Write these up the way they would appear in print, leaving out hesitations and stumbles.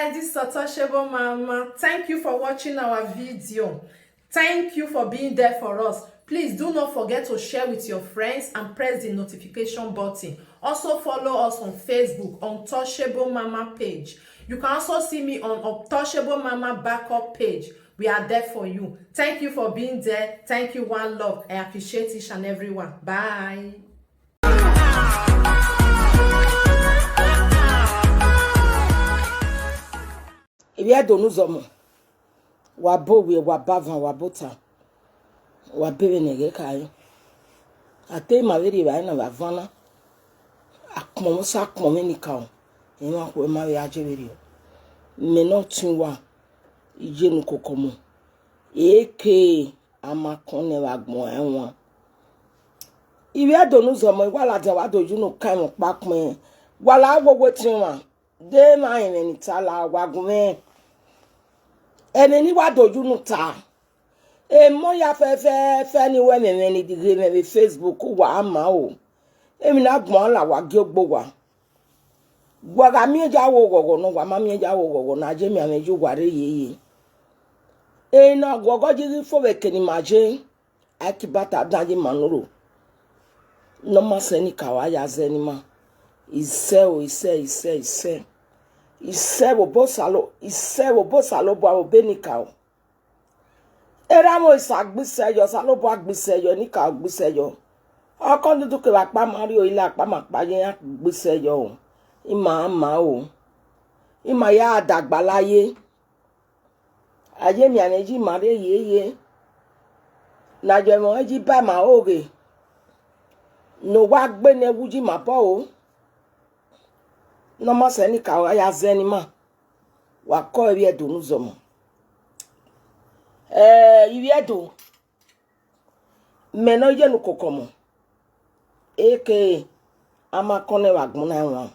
guys, this is Untouchable Mama. Thank you for watching our video. Thank you for being there for us. Please do not forget to share with your friends and press the notification button. Also follow us on Facebook, Untouchable Mama page. You can also see me on Untouchable Mama backup page. We are there for you. Thank you for being there. Thank you, one love. I appreciate each and everyone. Bye. Iyenukokomon zomo wabo we wabavan wabota wabere nege kai ate maveri ba na bavana akmomo sa akmomo ni kan ema ko ma we ajeberi me no tinwa Iyenukokomon eke amakone wagbon enwon Iyenukokomon zomo wala de wa doju no kai mo papin wala gogo tinwa de ma yen tala wagunme eni wa doju nu ta e mo ya fe ni we me ni digre me Facebook wa ama o emi na gbon la wa ge ogbo wa ga mi ja wo gogo no wa ma mi ja wo gogo na je mi ameju gware yeye e na gogo ji fo we keni maje akibata daji manuro no ma se ni kawa ya zeni ma ise wo bosalo bo obenika o era mo isagbise yo salo bo agbise yo ni ka agbise yo okon dudu ke wa pa mari o ile apa ma pa yen agbise yo o ima o ima ya dagba láyé aye mi aneji mare yeye na je mo ji ba ma oge no wa gbe ne wuji ma po o no ma se ni ka ya zeni ma wa ko Iyenukokomon zomo Iyenukokomon meno Iyenukokomon eke amakone wagbon na won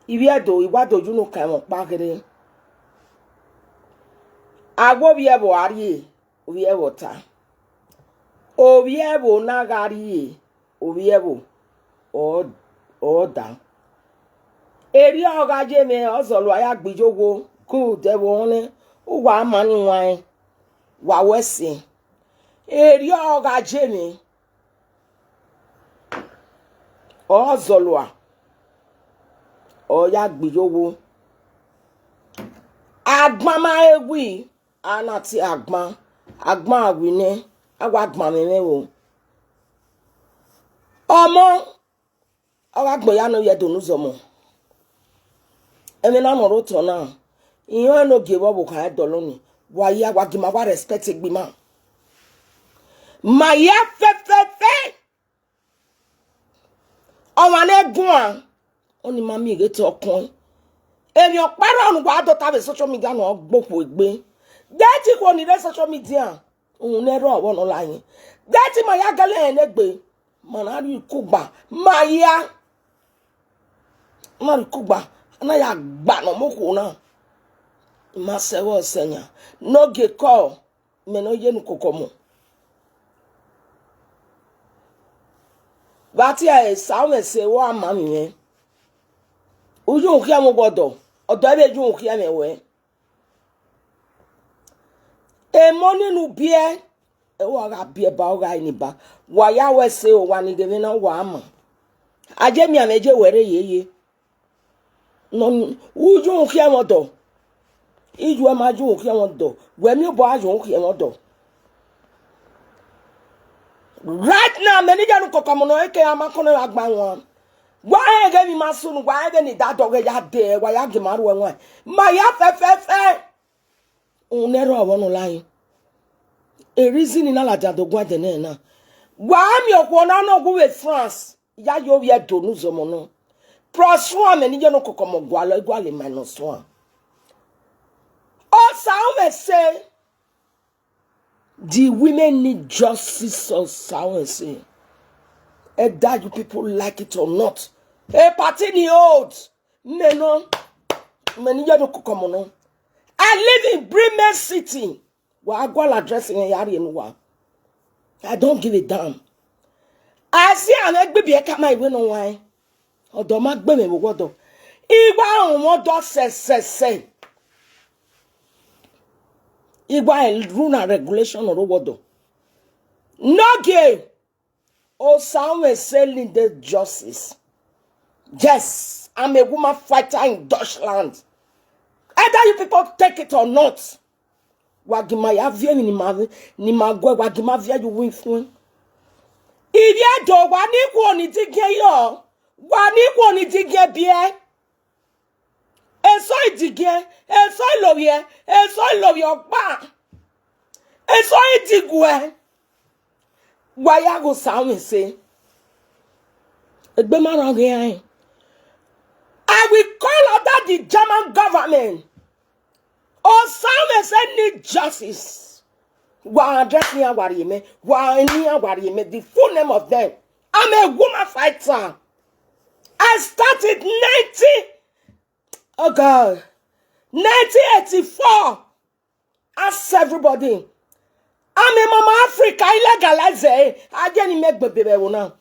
Iyenukokomon iwadoju no ka won pagere agbo Iyenukokomon ari Iyenukokomon ta Iyenukokomon na gari Iyenukokomon o da eri oga je me ozolu aya gbijogo good e won uwa amani wan wa wesi eri oga je me ozolu o ya gbijogo agbon ma ewi anati agbon awine awa agbon me wo omo oga gboya no Iyenukokomon zomo emi na noro to na iyan no give up ka dolo ni wa ya wa gi ma wa respect gbi ma ya fe o wa le gun an oni mami re to kun emi o paro nu wa do ta be social media no gbopo egbe deti ko ni re social media ohun ne ro owo no la yin deti ma ya gale en egbe mana ri kugba ma ri kugba na ya gba no moko na ma sewo senya no ge call me no Iyenukokomon bati e sawe se wo ama mi yen uju ki am godo odo ebe ju ki am we e mo ninu bie e wo ga bie ba o ga ni ba wa ya we se o wa ni ge na wa ama aje mi ameje were yeye no uju ki am do iju amaju ki am do we mi bo aju ki am do right now me ni Iyenukokomon no eke amakone agba won wa ege mi masunu wa ege ni dado ge ya de wa ya ge maru won ma ya fe unero wonu layin a reason na la dado gwa de na wa mi okwo na no go we France ya yo Iyenukokomon zomo no plus one me ni Iyenukokomon gwa le minus one o sound say the women need justice or sound say that you people like it or not a party ni old me ni Iyenukokomon no I live in Bremen City wa agwal address in yari enwa I don't give a damn I see an egbe bi e ka ma iwe no wan odo ma gbe me wo godo igba won do se Igwa rule and regulation or what? No gay. Oh, someone selling the justice. Yes, I'm a woman fighter in Deutschland. Either you people take it or not. Wagimaya via ni magwe wagima via you win fun. Iye do wani ko ni dige yo. Wani ko ni dige bie. Eso idige, eso lowie, eso lowie ogba. Eso idigwe. Waya go sound say. Egbe ma ran ge. I will call under the German government. Oh, some say need justice. Wa address me awariyeme. Wa ni awariyeme. The full name of them. I'm a woman fighter. I started 1984. Ask everybody. I'm a mama Africa. Illegalize. I didn't make baby now.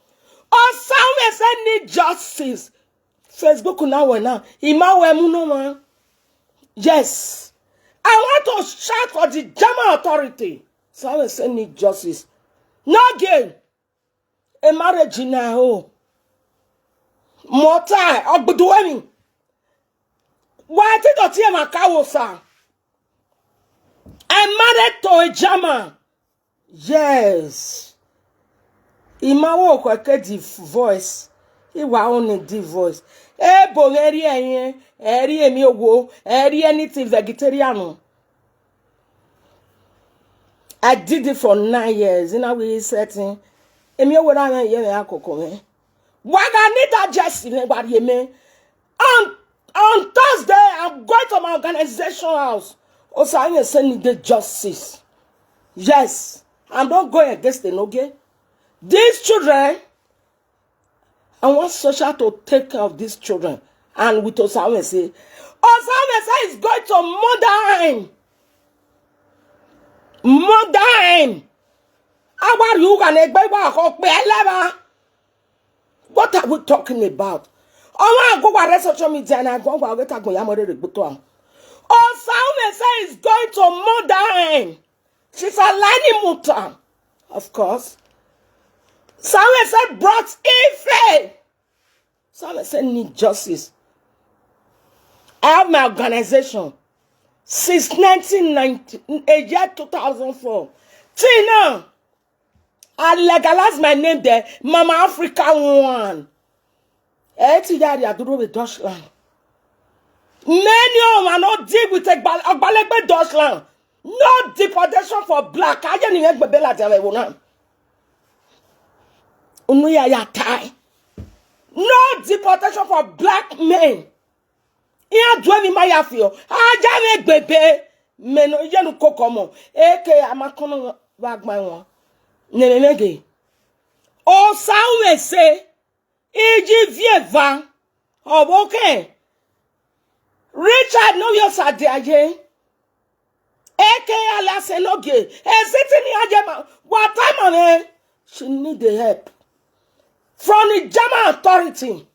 Oh, some say need justice. Facebook now. Imawe muno. Yes. I want to shout for the German authority. So I will say need justice. No again. A marriage now. Mortai. Ogbuduemi. Why did you hear my kawosa? I married to a German. Yes. Imawo kweke the voice. Iwa only the voice. Bongeri eri emi owo, eri anything vegetarian. I did it for 9 years. In a way setting. Emi owo na me ye akoko me. Waga need that just in what you mean. On Thursday, I'm going to my organization house. Also, I'm sending the justice. Yes, I'm not going against the okay? These children, I want social to take care of these children. And with Osama say is going to murder him. Murder him. What are we talking about? Oh, go to social media and I go get a go yamore rebuto. Osama say is going to murder him. She's a lying mutter, of course. Someone said brought Ife. Someone said need justice. I have my organization since 1990, year 2004. Till now, I legalized my name there, Mama African One. I do with Deutschland. Many of them are not deal with Agbalebe Deutschland. No deportation for black. I didn't even be bela jawe no deportation for black men. Iya dwemi mayafio. Aja me bebe. Meno Iyenukokomon. Eke amakono wagma won. Nememege. O sawe se. Iji vieva. Okay. Richard no yo sadiaje. Eke ala seloge. Ezitini ajema. What time on she need the help from the German authority.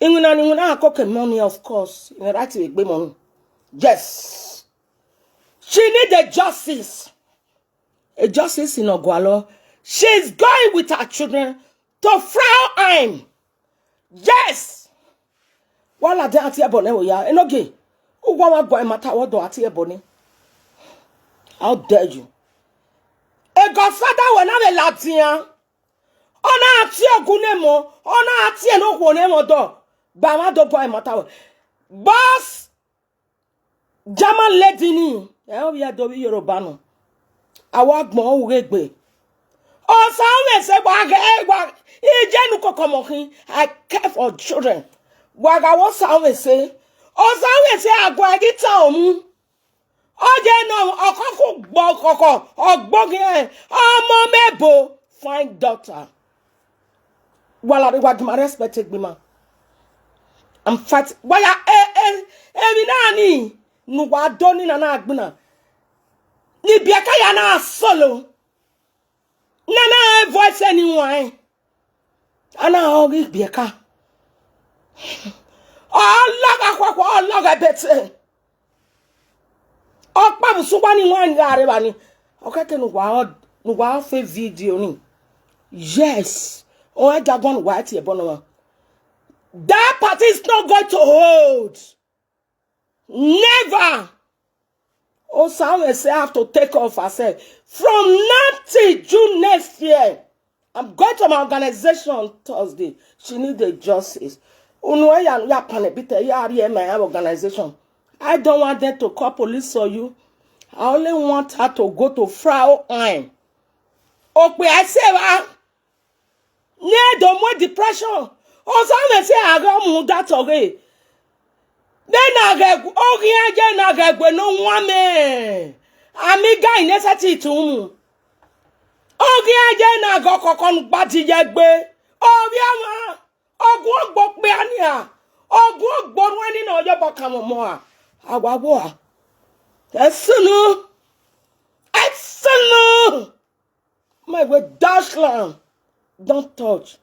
Inguna koke money, of course. In the right to be money. Yes. She need the justice. A justice in Ogwalo. She's going with her children to Frauheim. Yes. Wala de ati ebone wo ya. Enoge. Ugwa wa gwa mata wo do ati ebone. How dare you? A godfather will not be Latin. Ona ati ogunemo. Ona ati enogunemo do. Bama do gwa mata. Boss. German lady ni. We are doing Yoruba no. Awagbon uregbe. Oh, some say wag Iyenukokomon. I care for children. Waga what some say. Oh, some say agwagita omu. Oje no okoko gbokoko ogboge omo mebo fine daughter. Wala de wag my respected bima. I'm fat. Waya mi nani nu wa doni na na agbuna. Ni biaka ya na solo. Na voice anyone. Ana ogi biaka. Oh laga kwakwa oh laga bete. Oh pa busuwa ni wan yare bani. Okay, ke no wa fe video ni. Yes. Oh, I got one white here, bono. That party is not going to hold. Never. Oh, someone say I have to take off herself. From now till June next year, I'm going to my organization on Thursday. She need a justice. My organization. I don't want them to call police on you. I only want her to go to Frau Ein. Okay, I say, near the more depression. Oh, someone say I got move that away. Then I get no woman. Amiga inesati tumu. Ogi aje na go kokon bati jegbe. Obiama. Ogun ogbo pe ania. Ogun ogbo wani na ojo bokamo mo a. Agwagwo a. Esunu. Esunu. My way Dashland. Don't touch.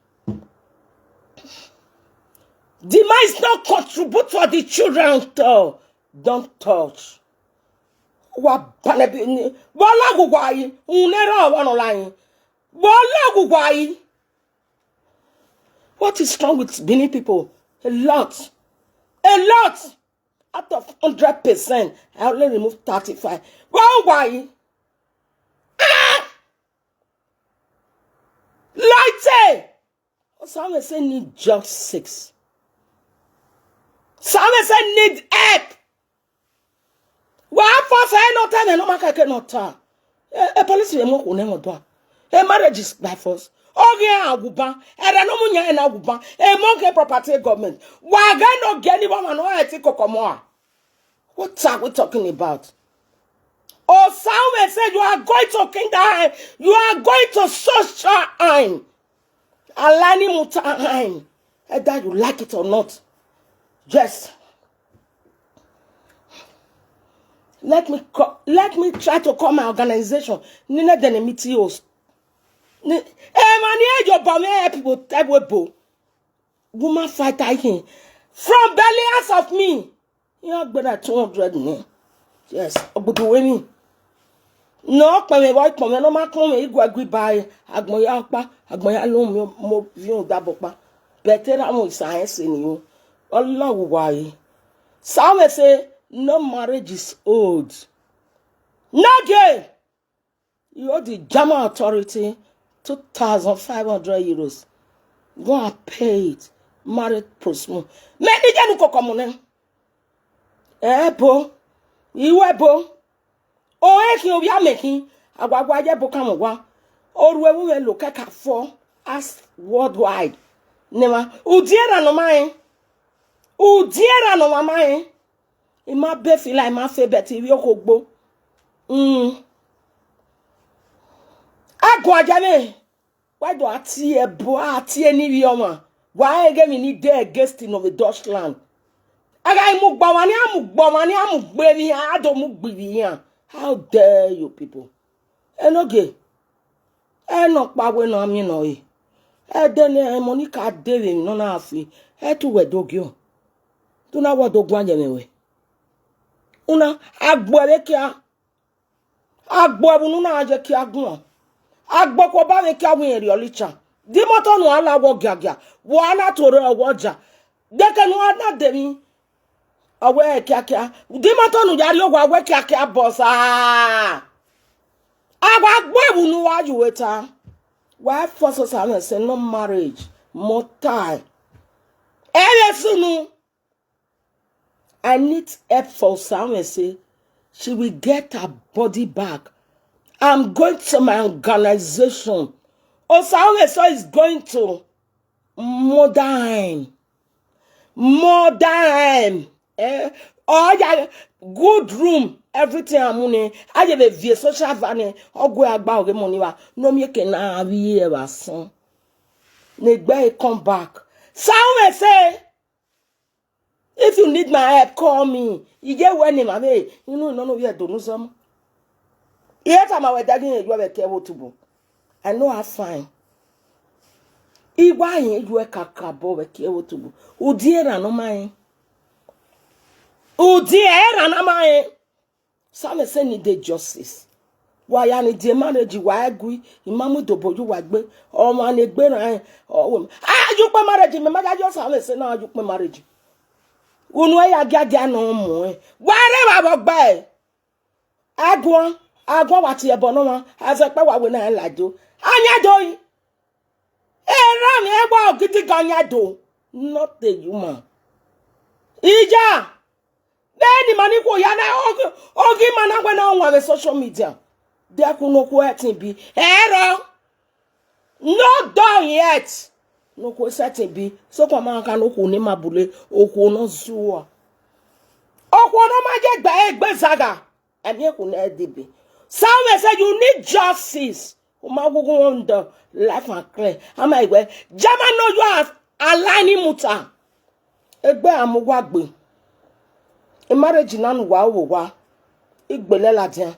The man is not contribute for the children though. Don't touch. What is wrong with Benin people? A lot. Out of 100%, I only remove 35. Why? Light. Someone say need just 6. Someone say need help. Well, for say no time and no make no time. A police we mo kunemo do. A marriage is by force. Oge aguba, era no munya na aguba. A monkey property government. Why ga no get anyone no Iyenukokomon? What are we talking about? Oh, someone said you are going to kingdom. You are going to social time. Alani muta either you like it or not. Yes. Let me try to call my organization. Nina dene mitios. Mani ejo bame people tebwebo. Woman fight here. From billions of me. You are better 200 me. Yes. Obuduweni. No, peme boy peme no ma peme igwa gwi buy agmoya pa agmoya lo mo vion dabopa. Better am science in you. Allah why. Some say no marriage is old. No gay. You owe the German authority 2,500 euros. Go and pay it. Married prosmo. Many Iyenukokomon. Bo. Iwebo. Eki obi ameki. Agwagwa je bokamwa. Oruwe we look at for as worldwide. Never. Udiera no mai. Udiera no mama Ima be feel like my favorite if you go. Agwajame. Why do I see a boy any yoma? Why again we need there guest in of the Dutchland? I mukbawani baby. I don't mukbibi. How dare you people? And okay. And not bawe no ami no e. Then Monica David no na afi. To we dogyo. Do not what dog one yemewe. Una agboe kia. Agboe bununa aje kia gun. Agbo ko ba we kia win ri olicha. Di moto no ala wo gaga. Wo ana tore owoja. Deke no ana demi. Awe kia. Di moto no yari ogwa awe kia boss ah. Agbo bunu wa you weta. Why force us and say no marriage, more time. I need help for someone say she will get her body back. I'm going to my organization. Oh, someone so is going to modern. Oh yeah, good room. Everything I'm money. I have a via social van. Or go about the money. No me can have ever son. Negbe come back. Someone say, if you need my help, call me. You get one name, you know, none of you don't know some. Yet I'm our daddy, you have a table to book. I know I'm fine. Iwa you a kakabo, a table to book. Oh dear, no mind. Oh dear, and am I? Some say need the justice. Why are the marriage? Why agree? Imamu dobo you wagbe or man a bear or woman. Ah, you pay marriage. My mother just say now you pay marriage. Unwe ya gaga no mo. Whatever about buy. Agwa wati ebono as a power when I like do. Anya do. Ram eba gidi ganya do. Not the human. Ija. Then the money go yana ogi mana when on the social media. There could no quitting be. Error. Not done yet. No quitting be. So come on can okuni mabule okuno zuwa. Okuno majet by egbezaga. And you could not be. Some say you need justice. Uma go on the life and clear. Am I well? Jama no you have aligning muta. Egbe amugwagbe. A marriage nan wa. Igbele la dia.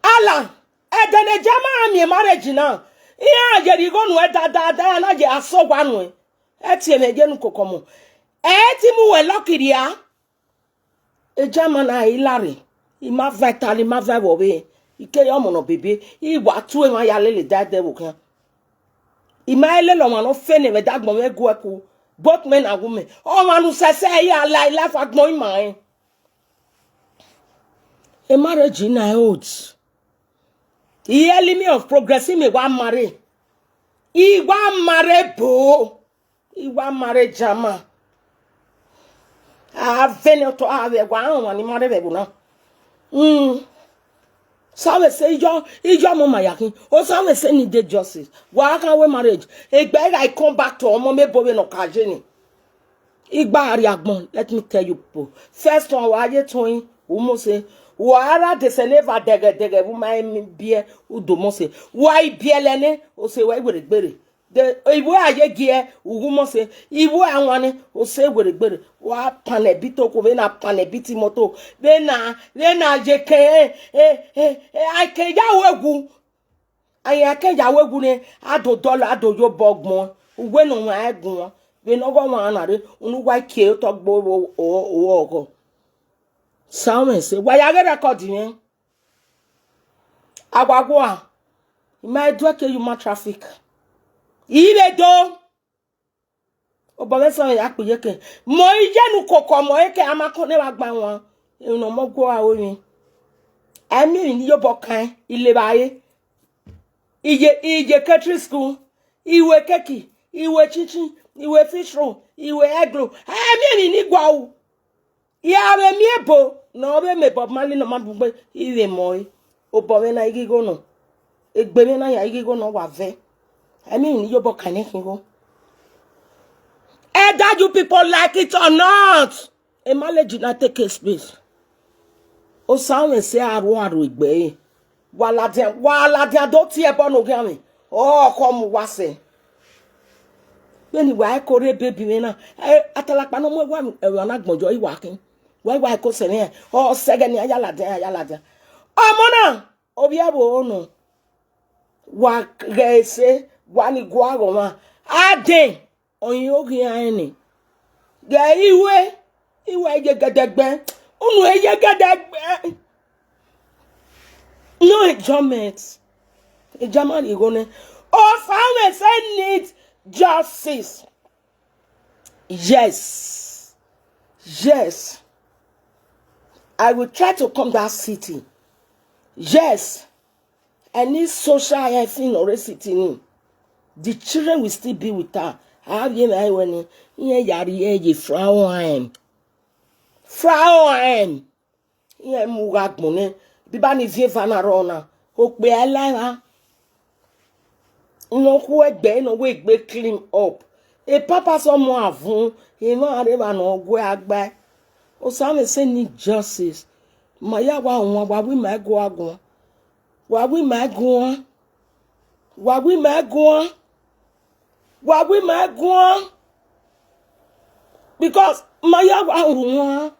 Ala. Edene jama ami marriage na. Iya je go nu da na je aso wa nu. Eti Iyenukokomon. Eti mu we lokiria. E jama na ilare. Ima vitali ma vibe ike yo mono bebe iwa tu e ma ya lele dade wo kan ima ele lo ma no fe ne me dagbon me go eku both men and women o ma nu sese ya life agbon ima a marriage na old the enemy of progress me wa marry bo iwa marry jama a vene to ave wa ni marry be na some say your mama yakin. Or some say need the justice. Why can't we marriage? I come back to Omo me bobe no kajeni. Igba ariagbon. Let me tell you people. First one why you toyin umo say wara de se never dege bu mai bie udomo say why bielene o say why we gbere. The ibu aye gie ugumo say ibu anwane o say we gbere. Wa panebito ko be na panebiti moto be na je ke I ke yawegu aya ke yawegu ne ado dollar ado yo bogbon uwe no wa egun be no go wa na re unu wa ke to gbo ogo sound say why ya get record yen agwagwa my do ke you ma traffic ile do obo so ya pe ke mo Iyenukokomon ke amakone wa gba won ino mo go awoyin ami ni yo bokan ile baye ije catering school iwe keki iwe chichi iwe fish roll iwe egg roll ami ni gwa o ya be mi ebo no be me Bob Marley no ma bugbe ile mo obo me na igigo no egbe me na ya igigo no wa ve ami ni yo bokan kin go either you people like it or not a marriage not take a space. O sound say aru igbe. Wala dia do ti e bono gami. Oh come wase. When you why kore baby me na atalapa no mo wa na gbonjo iwakin. Why ko se ne o sege ni ayala dia. Omo na obi abo no. Wa gese wa ni gwa go ma. Aden oyin ogi ani. Ge iwe je gadagbe. Unu eye gadagbe. No enjoyment. A German igone. Oh, family say need justice. Yes. I will try to come that city. Yes. I need social health in or city. The children will still be with her. I have you know when you Frauenheim. Ye mugagbone. Biba ni vie vanarona. Okbe ala. No ku egbe no we egbe clean up. E papa so mo avun. E no areba no gwe agba. O some say need justice. Maya wa won wa we ma go agun. Wa we ma go. Because Maya wa ona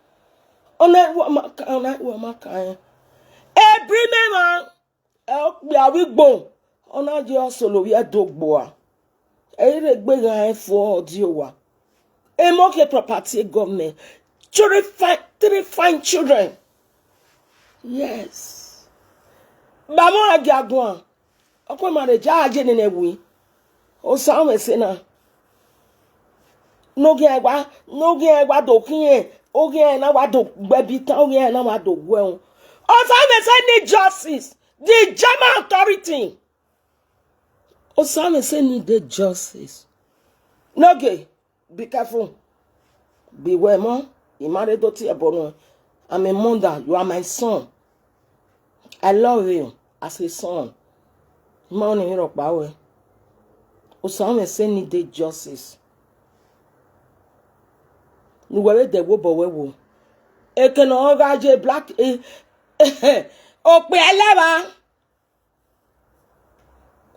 every man we gbon ona je solo we dogbo a ere gbe gan for dio wa e mo ke property government three fine children Yes. Bamo agiagwan. Okwe mare jaje nene wi. O sawe sena. No ge egwa dokinye. Oge na wa do gbebita, oge na wa do gwen. O sawe say need justice. The German authority. O sawe say need the justice. No ge. Be careful. Beware more. Imare doti ebono. I'm a mother. You are my son. I love you as a son. Money here up our. Osama say need the justice. Nu were de wo bowe wo. E can ogaje black o pe eleba.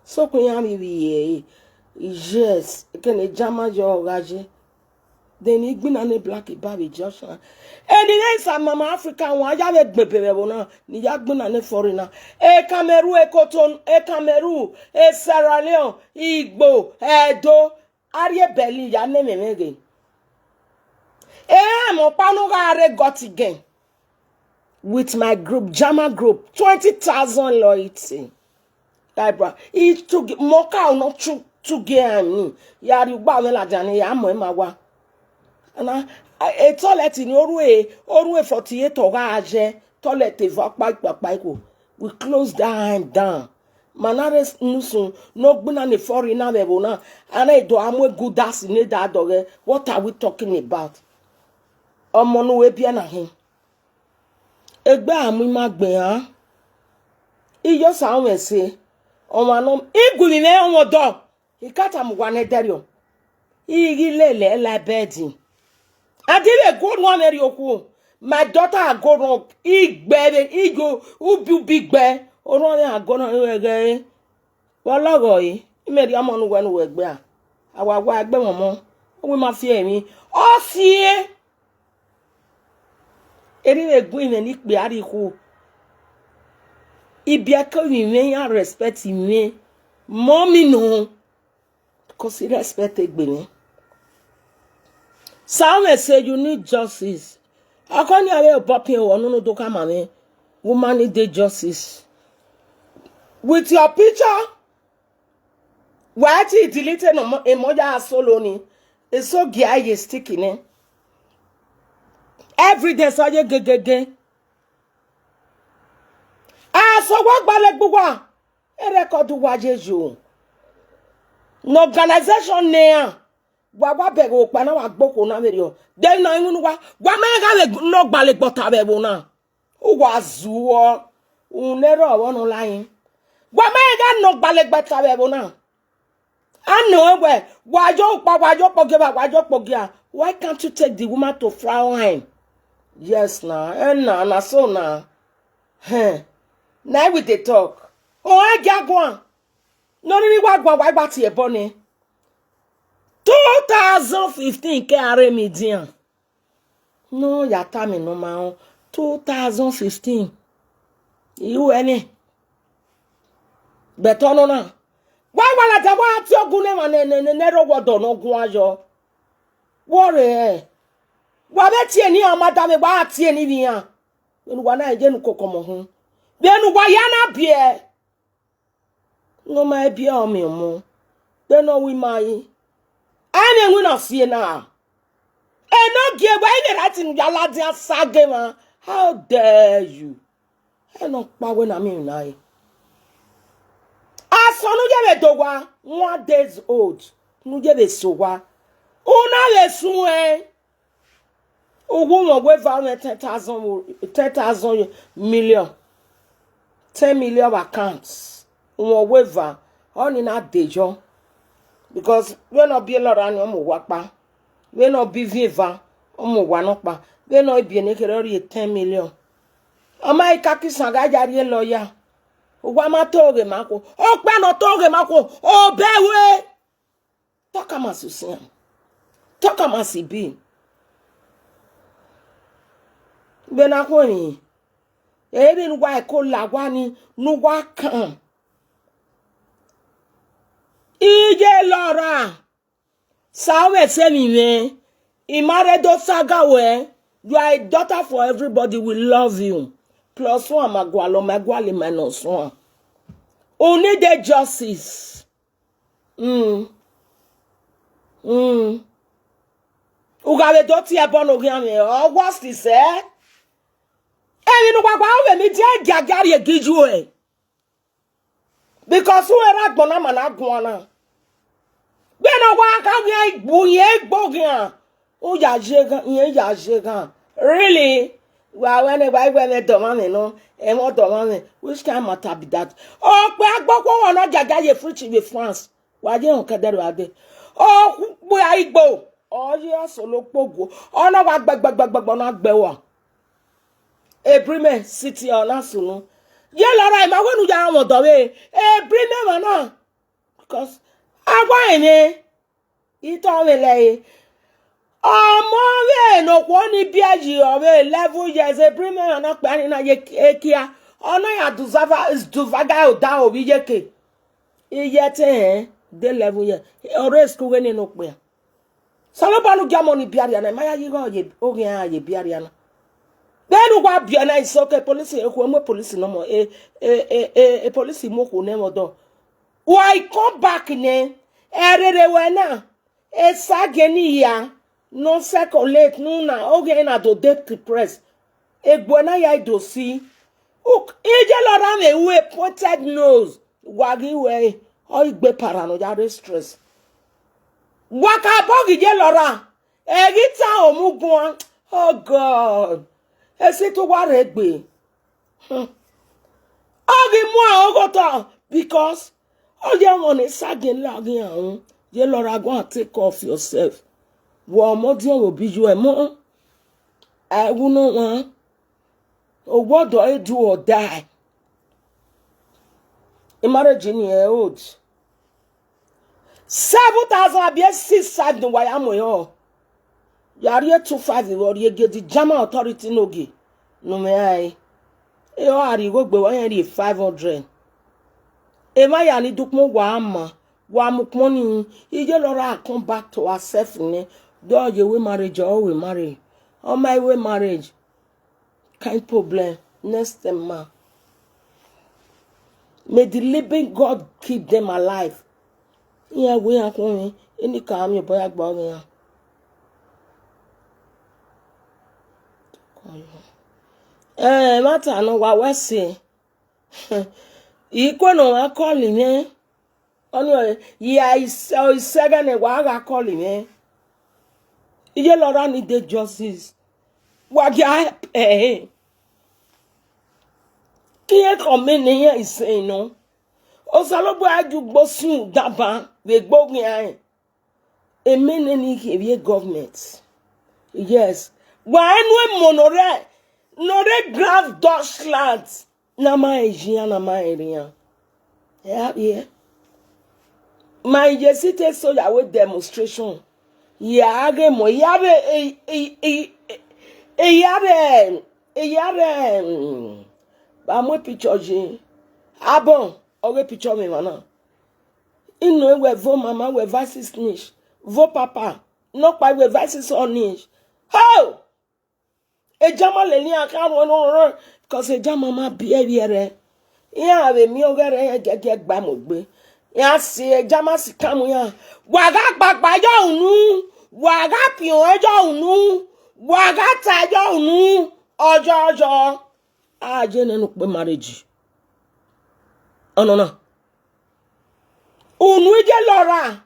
So ko yan mi yes, e can e jama jo ogaje. Then he been on a black baby Joshua. And the next Mama African one, I have a baby, ni yagbin and a foreigner. A Cameroon, a Cotton, a Cameroon, a Sierra Leone, Igbo, Edo, Arie Belly, ya name again. Mo panoga got again. With my group, Jama group, 20,000 loyalty. Like bro, it took moka not to get me. Yari Bavela Jani, Yamawa. And a toilet in Orwe 48 orage, toilet evapako. We close that down. Manares nusun, no bunani foreigner bebona, and I do amwe good ass in that dog. What are we talking about? Omonu webiana him. Egbe amu magbe ha. Iyo sawe se. Omanom iguli ne omodo. Ikata mugwane derio. Igi lele la bedi. I did a good one, Erioku. My daughter had gone up. Ego, who big bear, or only had gone away. Well, Logoy, you made your money when we were there. Our wife, Mamma, we must fear me. Oh, see, it is a green and it be a who. It be a coming, may I respect me. Mommy, no, because he respected me. Some say you need justice. How can you have a puppy or no do come on? Woman need the justice. With your picture, why did you delete a mother solo? It's so gay sticking in. Every day, so you get. Ah, so what ballet bugwa? A record to watch you. No organization near. Wa bego pana wa gboko na merio den na ngunu wa mega le no gbale gbota bebo na o wa zuo unero wonu layin wa mega no gbale gbota bebo na ano egbe wajo pogia. Why can't you take the woman to Frauheim? Yes na na so na now we dey talk o agagwan no ni wa gba ti e boni 2015 carry median. No, ya tami no ma 2015. You any? Beto no na. Why wala ta wa ti ogun le ne ro wodo no gun ayo. Worry. Wa be ti eni amada me ba ti eni bi yan. Enu wa na Iyenukokomon hun. Be enu wa ya na bie. No ma bie o mi mo. Be no wi mai. I mean, not see now. And not give any writing Yaladia Sagema. How dare you? And not power when I mean, I. As son of Dowa, 1 day old. No give a sowa. Una le soe. O woman with value 10,000 million. 10 million accounts. Whoever on in that day, John. Because we not be a lot of them work. We not be viva. Wanokpa. We not be a 10 million. Ama ikaki sanga jari lawyer. Wama toge mako. Okpa no toge mako. Oh bewe. Talk amasusiam. Talk amasibi. Benakoni. Eri nuwa eko lagwani nuwa kan. Ije Nora. Sawe se mi me. Imare do saga we. You are a daughter for everybody. We love you. plus 1 magwalo magwali minus 1. Only the justice. Ugabe doti abono giame. Oh, what's this, eh? You know what? Me dey gagari egiju eh. Because who era gbona mana gwana. Be no wa ka ge buye gbogian. O ya jega. Really? Well, when they demand, no, and what demand, which kind of matter be that? Oh, we are going on Jagaye Fritz with France. Why don't Cadero? Oh, where I go? Oh, yes, so look, Pogo. Oh, no, back, Bewa. A Bremen city or Nasuno. Yellow, I'm going to down the way. A Bremen, man, because I want it. It only lay. Oh, no one biaji or 11 years a premium and not planning a yekia. Oh, no, ya is to vaga da o yeke. Yet, the level year. Or rescue winning no where. Salopano Gamoni Biariana, Maya Yigo, Ogia, Biariana. Then what Biana is okay, police, a police no more, a police moko never do. Why come back in a wena? A sagenia. No circulate, no na okay na do debt press. Egbona ya do see. Look, Lora me we pointed nose. Wagi we o igbe paranoia stress. Waka bogi je Lora. Egita omugun. Oh God. Ese to wa regbe. Ogi mu ogota because all you want is sagen lagi an. Je Lora go and take off yourself. Well, more will be you a more. I will not want. Or what do I do or die? In marriage in year old. 7,000 I be 6 the way I'm with all. You are here 2,500 or you get the German authority no gi. No me I. You are you go be 1,500. Am I any do more wama? Wamuk money. You get Laura come back to herself in do you we marriage or we marry? On my way marriage. Kind problem. Next time, ma. May the living God keep them alive. Yeah, we are going. Any calm your boy about matter no what we say. Equal no I calling eh. Anyway, yeah, is second a while calling eh. Iye Lora need the justice. What ya eh? Kiye come here is saying no. Osalobo aju gbosun daba we gbogin ai. E meneni here government. Yes. Why no Nora grave Deutschland. Na ma ejia na ma area. Yeah. My city so ya with demonstration. Yare mo yare ba mo picture je abon ore picture me mana inu we vo mama we versus niche vo papa no pa we versus on niche how e jama le ni aka no because e jama ma behavior ya be mi ogere gege gba mo gbe ya si e jama si kamu ya waga gbagba yo unu waga pion ejo unu waga ta jo unu ojo aje nenu pe marriage no unu je Lora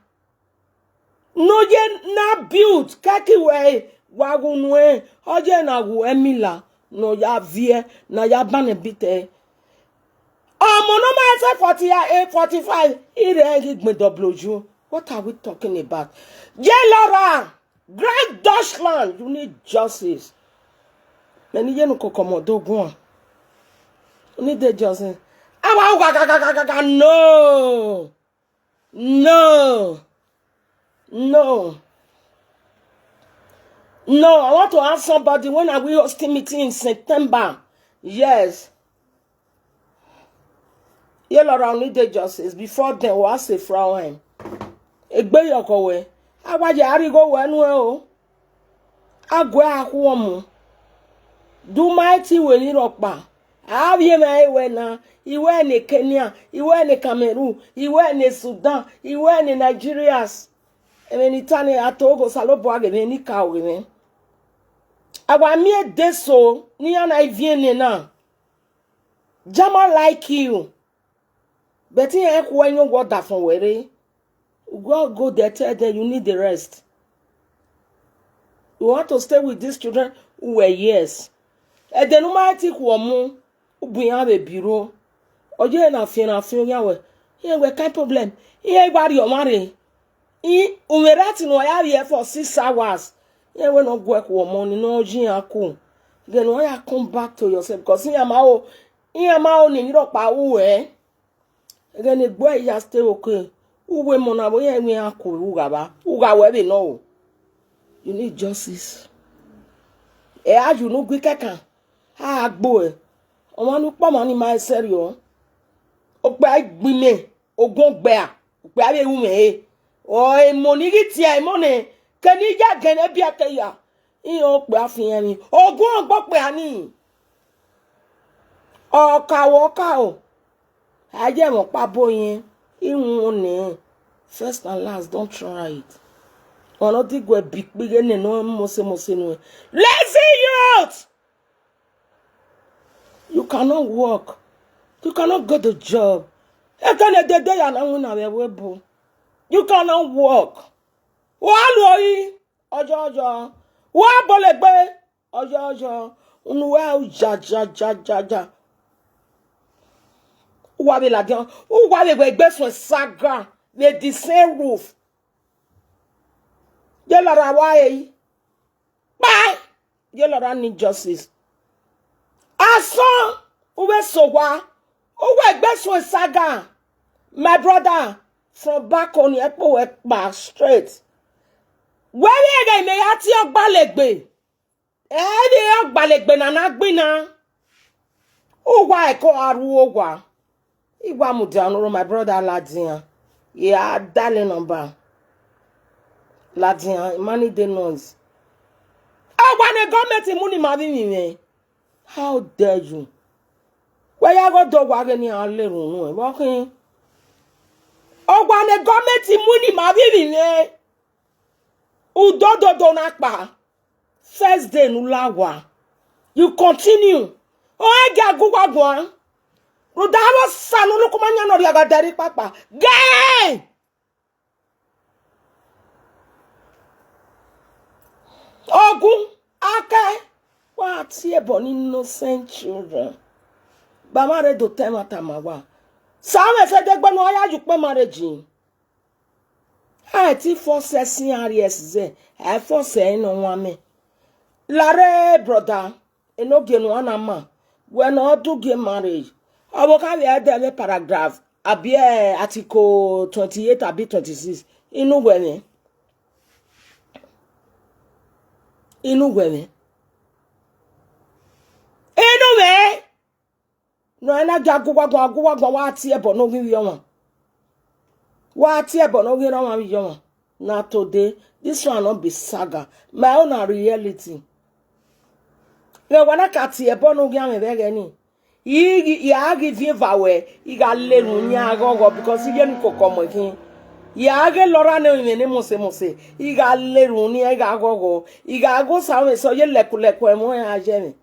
no je na build kaki we wagunu oje na wu emila no ya vie na ya bane bite no ma say 45 ire gbe W. What are we talking about? Je Lora Great Deutschland, you need justice. Many Iyenukokomon dogun. You need the justice. No, I want to ask somebody, when are we hosting meeting in September? Yes. Lora need the justice. Before then, we'll ask a Frauheim. Egbe yokowe. Awaje arigo wenu o. Agwe akwuomu. Do mighty we ni ropa. Avye me iwe na, iwe ni Kenya, iwe ni Cameroon, iwe ni Sudan, iwe ni Nigerias. Emeni tane atogo salobo age me ni ka oge me. Agwa mie deso ni ana iviene na. Jama like you. But in when you go that from where go there, tell them you need the rest. You want to stay with these children who were years. And then no matter what we have a bureau. Or you na feel yawe. Here we kind problem. Here body your money. Umerati no ya here for 6 hours. Here we not work woman no jiaku. Then when you come back to yourself because in mao ni ro pa uwe. Again the boy ya stay okay. Uwe mona bo ye we aku ugaba. Ugawe be no. You need justice. You no gbe kekan. Ha agbo e. Omo nu po mo ni ma serio. O gba gbime, ogun gbe a. O gba be wu me. O e mo ni ki ti e mo ne. Keni ja gene bi akeya. O pe afiyan mi. Ogun ogbo pe ani. Oka o. Aje mo pa boyin. Ihun ni. First and last, don't try it. Ono ti gwe big ne no mo se no. Lazy youth. You cannot work. You cannot go to job. You cannot work. Waloi ojo. Wa bolegbe ojo. Unwe ja. Wa be la dian. U wa be gbe sun saga with the same roof. Je lora wa yi. Bye. Je lora need justice. Asan uwe sowa. Uwe gbe sun saga. My brother from back on epo back straight. Where again me ati ogbalegbe. Di ogbalegbe na na gbina. Uwa eko aru ogwa. Igwa mu down my brother Ladian. Yeah, darling number. Ladian, money the noise. When the government money mabi me. How dare you? Where you go dog wagon here and little walking? When the government money mabi me. Udodo nakba. First day nulawa. You continue. I get go. Rodava sanu no kumanya no riaga dari papa. Gay! Ogun ake. What here born innocent children. Bamare do tema tamawa. Sawe se de gbanu aya ju pe marriage. Ah ti force sin aries ze. E force no wame. Lare brother, enoge no anama. When all do get marriage. I will carry a paragraph. Abie article 28 abi 26. Inu gweme. No ena jaguwa wa tie bo no wi yon. Wa tie bo no wi yon. Na today this one not be saga. My own reality. No wana ka tie bo no wi am be ni. Ya give vawe iga lenu nya gogo because Iyenukokomon kin ya ge lora ne me mose iga lenu ni iga gogo iga go sawe so ye leku e mo ya je mi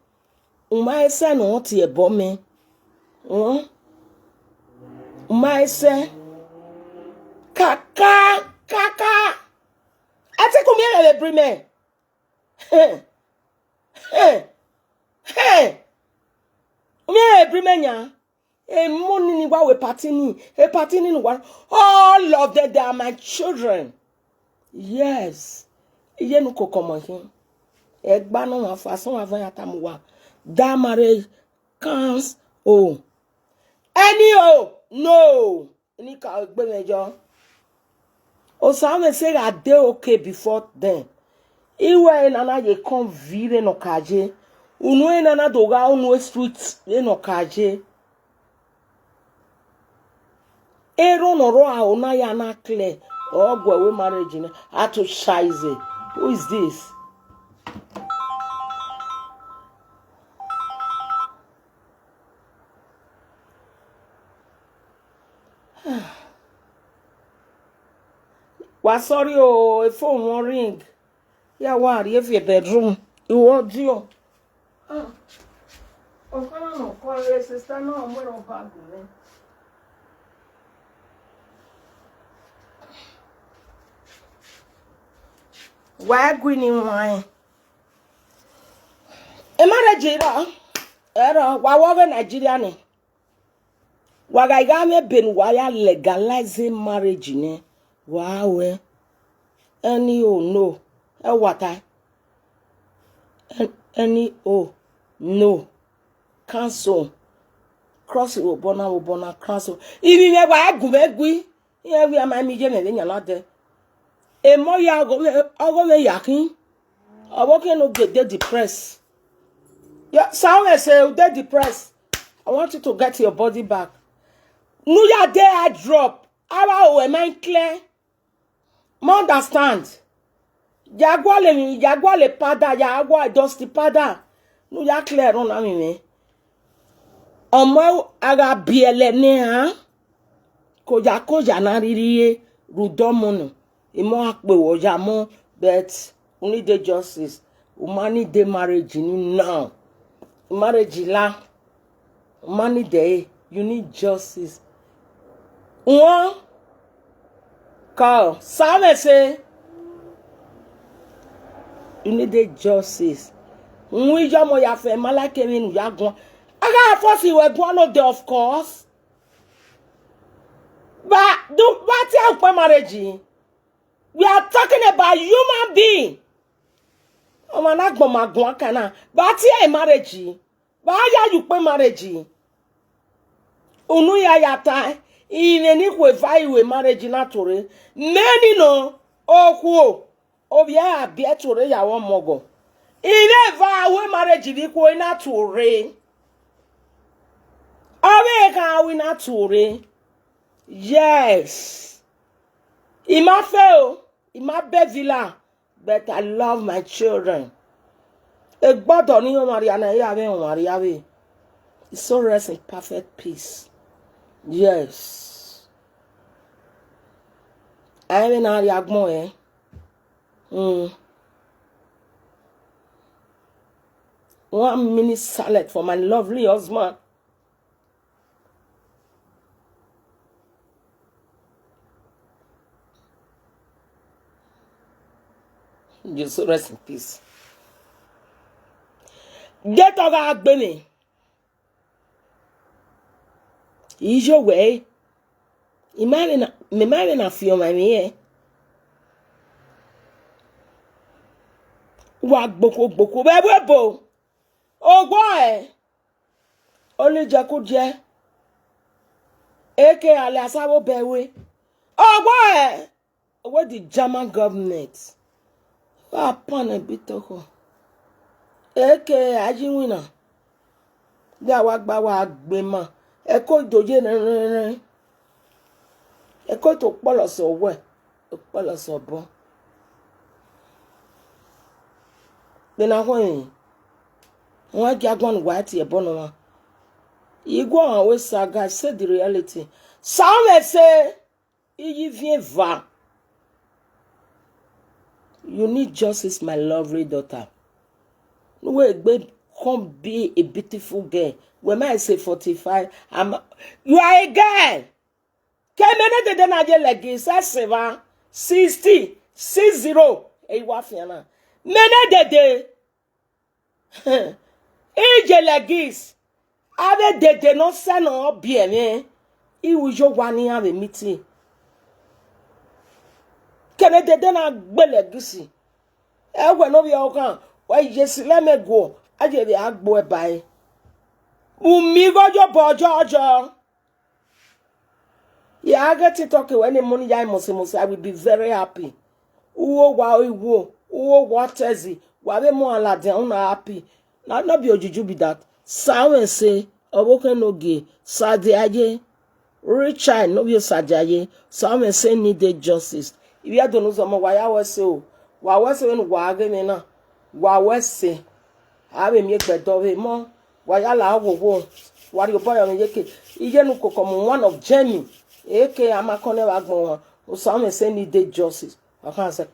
uma ese no ti e bo mi uma ese kaka ati ku mi e bri me me brimenya e money ni wa we party ni one all of them they are my children. Yes. Iyenukokomon hin. Egba no wa fa son avan atamuwa. That marriage comes no. Ni ka gbe mejo. O sabe say I dey okay before then. Iwe na ye come vire no kaje. Unwe na doga unwe street no kaje. Ero no ro a una ya na clear. Ogwe we marriage na ato shaize. Who is this? Was sorry, oh, a phone won't ring. Yeah, what if your bedroom? You want you? Oh, come on, call your sister. No, I'm going to bag me. Why green wine? A marriage, era, why Nigerian? Wagagame been wire legalizing marriage, ne? Wow, any oh no, what I any oh no, cancel, cross it, bona, cancel. Even if I go back, we are my medium and then you're not there. A more ya go yakin, or walking no get depressed. Yeah, someone say they're depressed. I want you to get your body back. No, ya there I drop. How am I clear? Mo understand. Jaguar le pada, jaguar dusty pada. No, ya clear on me. Omo aga biele ne ha. Koja na ririye rudomono. Imo akpe woja mo, but we need the justice. Umani de marriage ni now. Marriage la. Umani de, you need justice. One call. Some say you need the justice. We jamo ya fe malake min ya gon. I got force you one of the of course. But do what you marriage? We are talking about human being. Oh man, I go magwa kana. But here marriage. But ya you pe marriage. Unu ya yata. Even if we value marriage naturally, many no okuo. Obia abia tore ya won mogo. Even value marriage equal naturally. Awe ka we naturally. Yes. Ima fail. Ima bevila. But I love my children. Egbodo ni o Mariana ya we o Mariawe. It's so rest in perfect peace. Yes. I mean, I have more. 1 minute salad for my lovely husband. Just rest in peace. Get over Benny. Is your way? Imagine a few my me. Wag boko bebo. Oh boy. Only Jakuje. Eke aliasabo bewe. Oh boy. What the German government? Upon a bit of Eke ajiwina. Da wag bawa bema. Eko doje ne. Eko to poloso we. Poloso bo. Then I went. Why Jaguan white ye bono? You go on with saga, said the reality. Some say, va. You need justice, my lovely daughter. No way, babe, come be a beautiful girl. When I say 45, you are a girl. Can many de na like this? 60, 60. Hey, wafiana. Many de. Age like this. Ave de no send or bien, eh? He will show one year the meeting. Can I de na belegisi? I will know your account. Why, yes, let me go. I get the agbo by. Umigo your boy, Georgia. Yeah, I get to talk when the money I must, I will be very happy. Uo wow, uo what is it? Why more la down happy? Not be a juju be that. Someone say, Oboke no gay, Sadiaye, Richard, no be Sadiaye. Someone say needed justice. If you don't know some why I was so, why was when Wagamena, why was say, I will make better of more. Why allow wo, what you boy on Iyenukokomon, one of Jenny, aka Amakone Wagmo, o some say need justice. I can't say